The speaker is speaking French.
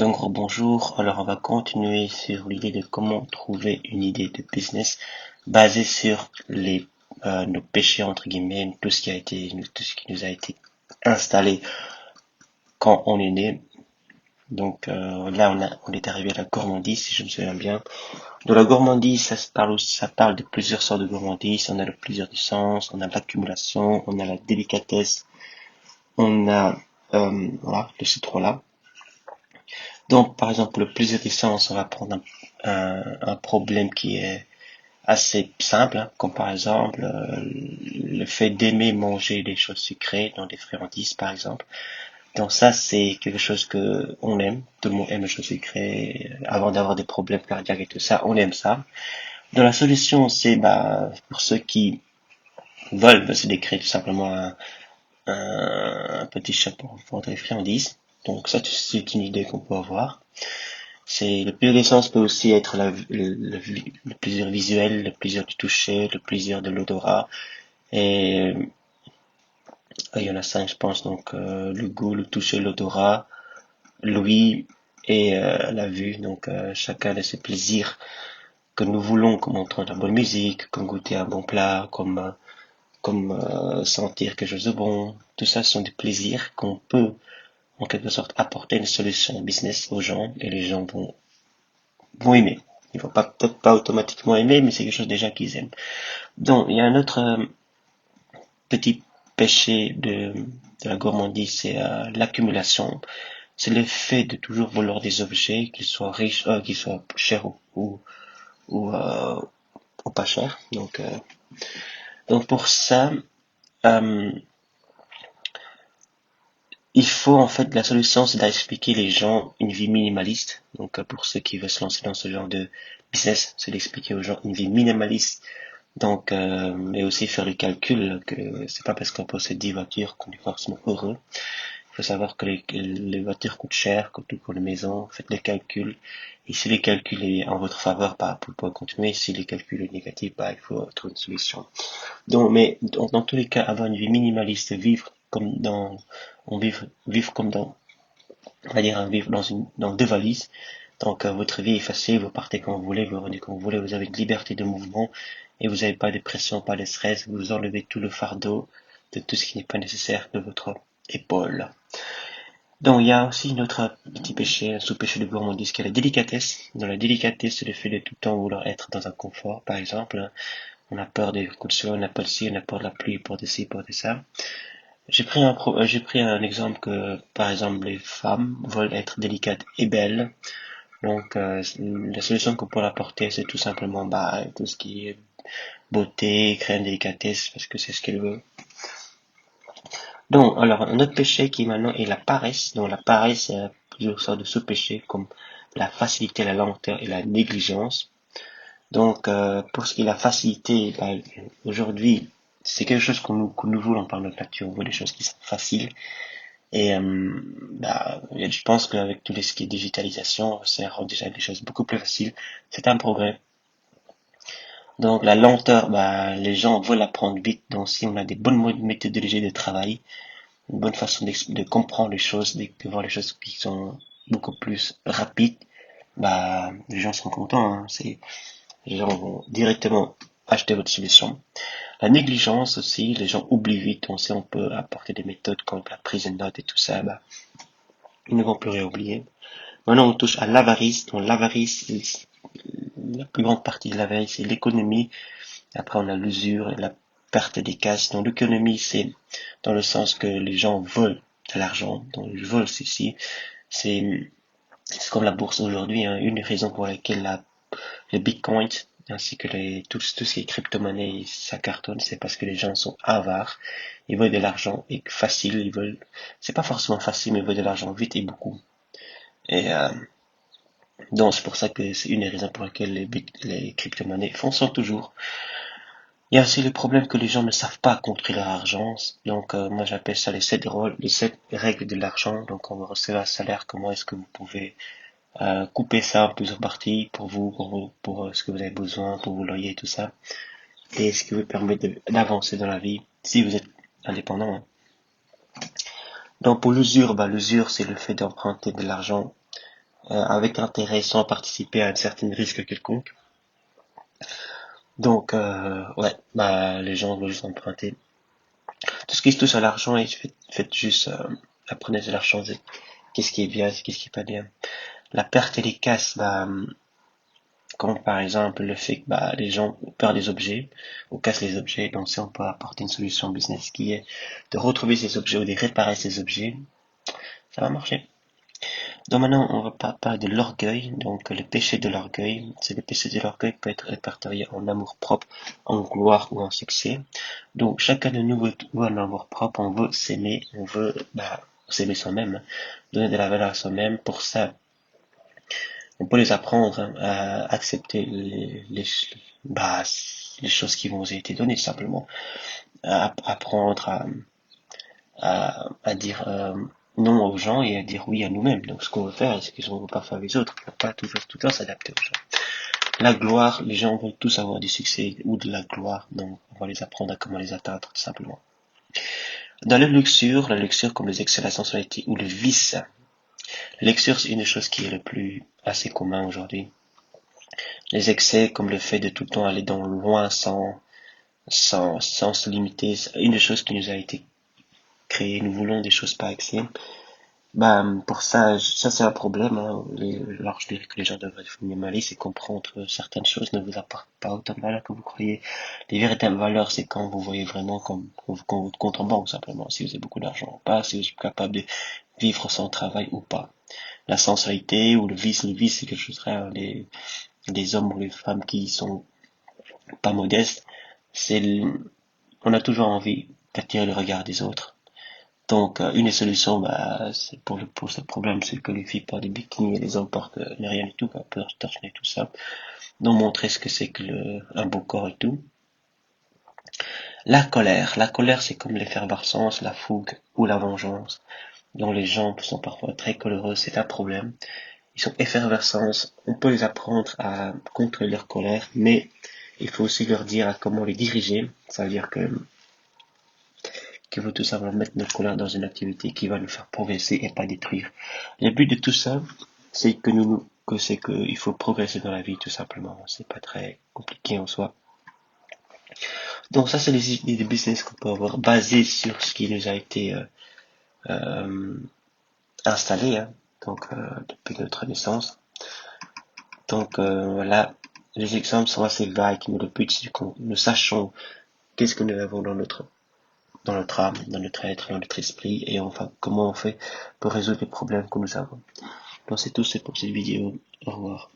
Donc bonjour, alors on va continuer sur l'idée de comment trouver une idée de business basée sur nos péchés entre guillemets, tout ce qui nous a été installé quand on est né. Donc là on est arrivé à la gourmandise si je me souviens bien. De la gourmandise, ça parle de plusieurs sortes de gourmandise. On a de plusieurs essences, on a l'accumulation, on a la délicatesse, on a voilà de ces trois-là. Donc, par exemple, le plaisir d'essence, on va prendre un problème qui est assez simple, hein, comme par exemple le fait d'aimer manger des choses sucrées, dans des friandises, par exemple. Donc ça, c'est quelque chose que on aime. Tout le monde aime les choses sucrées. Avant d'avoir des problèmes cardiaques et tout ça, on aime ça. Donc la solution, c'est pour ceux qui veulent, c'est d'écrire tout simplement un petit chapeau pour des friandises. Donc ça, c'est une idée qu'on peut avoir. C'est le plaisir d'essence peut aussi être le plaisir visuel, le plaisir du toucher, le plaisir de l'odorat. Et il y en a cinq, je pense. Donc le goût, le toucher, l'odorat, l'ouïe et la vue. Donc chacun de ces plaisirs que nous voulons, comme entendre de la bonne musique, comme goûter un bon plat, comme sentir quelque chose de bon. Tout ça sont des plaisirs qu'on peut en quelque sorte apporter une solution business aux gens et les gens vont aimer. Ils vont peut-être pas automatiquement aimer, mais c'est quelque chose déjà qu'ils aiment. Donc, il y a un autre petit péché de la gourmandise, c'est l'accumulation. C'est le fait de toujours vouloir des objets, qu'ils soient riches, qu'ils soient chers ou, euh, ou pas chers. Donc pour ça, euh, il faut en fait la solution, c'est d'expliquer les gens une vie minimaliste. Donc pour ceux qui veulent se lancer dans ce genre de business, c'est d'expliquer aux gens une vie minimaliste. Donc, mais aussi faire le calcul que c'est pas parce qu'on possède 10 voitures qu'on est forcément heureux. Il faut savoir que les voitures coûtent cher, comme tout pour les maisons. Faites les calculs. Et si les calculs est en votre faveur, vous pouvez continuer. Si les calculs est négatif, il faut trouver une solution. Donc, mais dans tous les cas, avoir une vie minimaliste, vivre comme dans, on va dire, vivre dans deux valises. Donc, votre vie est facile, vous partez quand vous voulez, vous revenez quand vous voulez, vous avez une liberté de mouvement et vous n'avez pas de pression, pas de stress, vous enlevez tout le fardeau de tout ce qui n'est pas nécessaire de votre épaule. Donc, il y a aussi une autre petit péché, un sous-péché de gourmandise qui est la délicatesse. Dans la délicatesse, c'est le fait de tout le temps vouloir être dans un confort, par exemple. On a peur des coups de soleil, on a peur de ci, on a peur de la pluie, peur de ci, peur de ça. J'ai pris un exemple que, par exemple, les femmes veulent être délicates et belles. Donc, la solution qu'on peut apporter, c'est tout simplement tout ce qui est beauté, crème, délicatesse, parce que c'est ce qu'elle veut. Donc, alors, un autre péché qui maintenant est la paresse. Donc, la paresse, il y a plusieurs sortes de sous-péchés, comme la facilité, la lenteur et la négligence. Donc, pour ce qui est de la facilité, aujourd'hui, c'est quelque chose que nous voulons par notre nature. On veut des choses qui sont faciles. Et je pense qu'avec tout ce qui est digitalisation, ça rend déjà des choses beaucoup plus faciles. C'est un progrès. Donc la lenteur, les gens veulent apprendre vite. Donc si on a des bonnes méthodologies de travail, une bonne façon de comprendre les choses, de voir les choses qui sont beaucoup plus rapides, les gens seront contents. Hein. Les gens vont directement acheter votre solution. La négligence aussi, les gens oublient vite. On sait on peut apporter des méthodes comme la prise de notes et tout ça, ils ne vont plus rien oublier. Maintenant on touche à l'avarice. Donc l'avarice, la plus grande partie de l'avarice, c'est l'économie. Après, on a l'usure et la perte des cases. Donc, l'économie, c'est dans le sens que les gens veulent de l'argent. Donc, ils veulent ceci. C'est comme la bourse aujourd'hui. Hein. Une des raisons pour lesquelles les bitcoins ainsi que tout ce qui est crypto-monnaie, ça cartonne, c'est parce que les gens sont avares. Ils veulent de l'argent et facile. C'est pas forcément facile, mais ils veulent de l'argent vite et beaucoup. Et donc, c'est pour ça que c'est une des raisons pour lesquelles les crypto-monnaies fonctionnent toujours. Il y a aussi le problème que les gens ne savent pas contrôler leur argent. Donc, moi, j'appelle ça les 7 règles de l'argent. Donc, on va recevoir un salaire. Comment est-ce que vous pouvez couper ça en plusieurs parties pour pour ce que vous avez besoin, pour vos loyers et tout ça. Et ce qui vous permet d'avancer dans la vie si vous êtes indépendant. Hein. Donc, pour l'usure, l'usure, c'est le fait d'emprunter de l'argent avec intérêt sans participer à un certain risque quelconque. Donc, ouais, bah, les gens vont juste emprunter. Tout ce qui se touche à l'argent, et faites juste, apprenez de l'argent, qu'est-ce qui est bien, qu'est-ce qui est pas bien. La perte et les casses, bah, comme par exemple le fait que bah, les gens perdent des objets ou cassent les objets. Donc si on peut apporter une solution business qui est de retrouver ces objets ou de réparer ces objets, ça va marcher. Donc maintenant, on va parler de l'orgueil. Donc le péché de l'orgueil, c'est le péché de l'orgueil peut être répertorié en amour propre, en gloire ou en succès. Donc chacun de nous veut un amour propre, on veut s'aimer, on veut bah, s'aimer soi-même, donner de la valeur à soi-même. Pour ça, on peut les apprendre à accepter bah, les choses qui vont été données, simplement. À apprendre à dire non aux gens et à dire oui à nous-mêmes. Donc ce qu'on veut faire et ce qu'on ne veut pas faire les autres. On ne peut pas toujours tout le temps s'adapter aux gens. La gloire, les gens veulent tous avoir du succès ou de la gloire, donc on va les apprendre à comment les atteindre, tout simplement. Dans la luxure comme les excès de la sensualité ou le vice, la luxure c'est une des choses qui est le plus assez commun aujourd'hui. Les excès comme le fait de tout le temps aller dans le loin sans se limiter, c'est une des choses qui nous a été créée. Nous voulons des choses par excès. Bah, pour ça, c'est un problème, hein. Alors, je dirais que les gens devraient être minimalistes et comprendre que certaines choses ne vous apportent pas autant de valeur que vous croyez. Les véritables valeurs, c'est quand vous voyez vraiment quand votre compte en banque, simplement. Si vous avez beaucoup d'argent ou pas, si vous êtes capable de vivre sans travail ou pas. La sensualité ou le vice, c'est quelque chose de rare. Les hommes ou les femmes qui sont pas modestes, on a toujours envie d'attirer le regard des autres. Donc, une des solutions, bah, c'est pour ce problème, c'est que les filles portent des bikinis et les hommes portent mais rien du tout, quoi, torchons et tout ça. Donc, montrer ce que c'est que un beau corps et tout. La colère, c'est comme l'effervescence, la fougue ou la vengeance, dont les gens sont parfois très coléreux, c'est un problème. Ils sont effervescents, on peut les apprendre à contrôler leur colère, mais il faut aussi leur dire à comment les diriger. Ça veut dire qu'il faut tout simplement mettre notre colère dans une activité qui va nous faire progresser et pas détruire. Le but de tout ça, c'est il faut progresser dans la vie, tout simplement. C'est pas très compliqué en soi. Donc ça, c'est les idées de business qu'on peut avoir basées sur ce qui nous a été euh, installé, hein, donc depuis notre naissance. Donc voilà, les exemples sont assez vagues, mais le but c'est que nous sachions qu'est-ce que nous avons dans notre âme, dans notre être, dans notre esprit, et enfin comment on fait pour résoudre les problèmes que nous avons. Donc c'est tout, c'est pour cette vidéo. Au revoir.